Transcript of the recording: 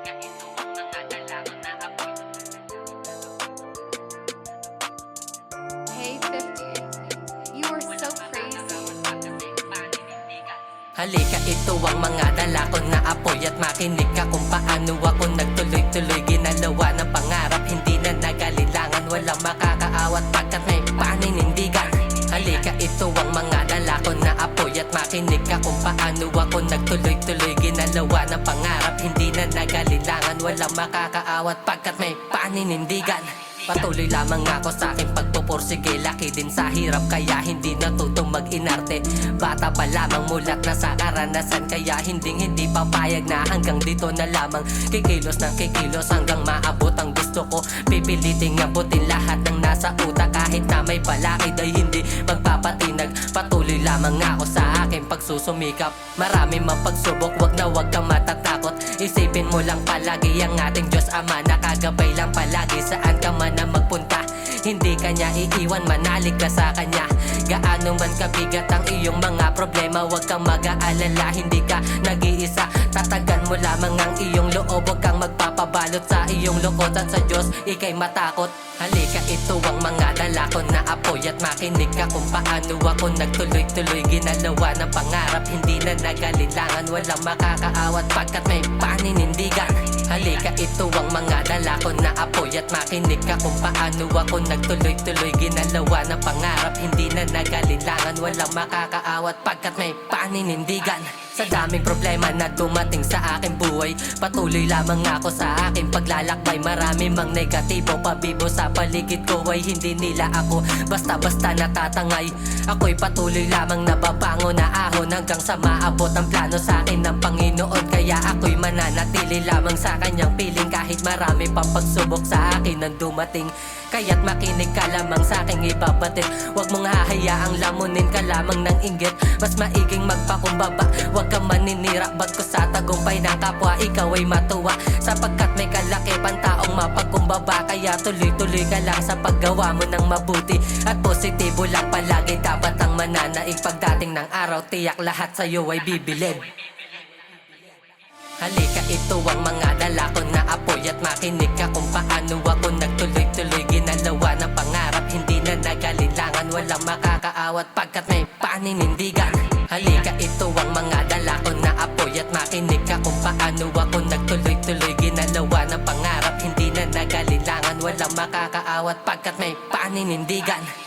Hey 50, you are so crazy. Halika, ito ang mga dala ko na apoy at makinig ka kung paano ako nagtuloy-tuloy ginalawa ng pangarap. Hindi na nagalilangan, walang makakaawat pagkat may paninindigan. Halika, ito ang mga dala ko na apoy at makinig ka kung paano ako nagtuloy-tuloy ginalawa ng pangarap. Hindi na nagalilangan, walang makakaawat pagkat may paninindigan. Patuloy lamang ako sa aking pagpupursige, laki din sa hirap kaya hindi natutong mag-inarte. Bata pa lamang mulat na sa karanasan kaya hindi papayag na hanggang dito na lamang. Kikilos ng kikilos hanggang maabot ang gusto ko. Pipiliting abutin lahat ng nasa utak kahit na may balakid ay hindi magpapatinag. Patuloy lamang ako sa aking pagsusumikap. Marami mang pagsubok, wag kang matatakot. Isipin mo lang palagi ang ating Diyos Ama, nakagabay lang palagi saan ka man na magpunta. Hindi kanya iiwan, manalig ka sa kanya. Gaano man kabigat ang iyong mga problema, wag kang mag-aalala, hindi ka nag-iisa. Tatagan mo lamang ang iyong loob, wag kang magpapabalot sa iyong lukot at sa Diyos ika'y matakot. Halika, ito ang mga dala ko na apoy at makinig ka kung paano ako nagtuloy-tuloy ginalawa ng pangarap. Hindi na nagalilangan, walang makakaawat pagkat may paninindigan. Halika, ito ang mga dala ko na apoy at makinig ka kung paano ako nagtuloy-tuloy ginalawa ng pangarap. Hindi na nagalilangan, walang makakaawat pagkat may paninindigan. Sa daming problema na dumating sa aking buhay, patuloy lamang ako sa aking paglalakbay. Marami mang negatibo pabibo sa paligid ko ay hindi nila ako basta-basta natatangay. Ako'y patuloy lamang nababango na ahon hanggang sa maabot ang plano sa akin ng Panginoon. Kaya ako'y mananatili lamang sa kanyang piling kahit marami pang pagsubok sa akin ang dumating. Kaya't makinig ka lamang sa aking ibabatid. Huwag mong hahayaang lamunin ka lamang ng inggit. Mas maiging magpakumbaba, huwag kang maninira. Ba't ko sa tagumpay ng kapwa ikaw ay matuwa, sapagkat may kalakipan taong mapagkumbaba. Kaya tuloy-tuloy ka lang sa paggawa mo ng mabuti at positibo lang palagi dapat ang mananaig. Pagdating ng araw tiyak lahat sa'yo ay bibilib. Halika, ito ang mga dala ko na apoy at makinig ka kung paano ako nagtuloy-tuloy ginalawa ng pangarap. Hindi na nagalilangan, walang makakaawat pagkat may paninindigan. Halika, ito ang mga dala ko na apoy at makinig ka kung paano ako nagtuloy-tuloy ginalawa ng pangarap. Hindi na nagalilangan, walang makakaawat pagkat may paninindigan.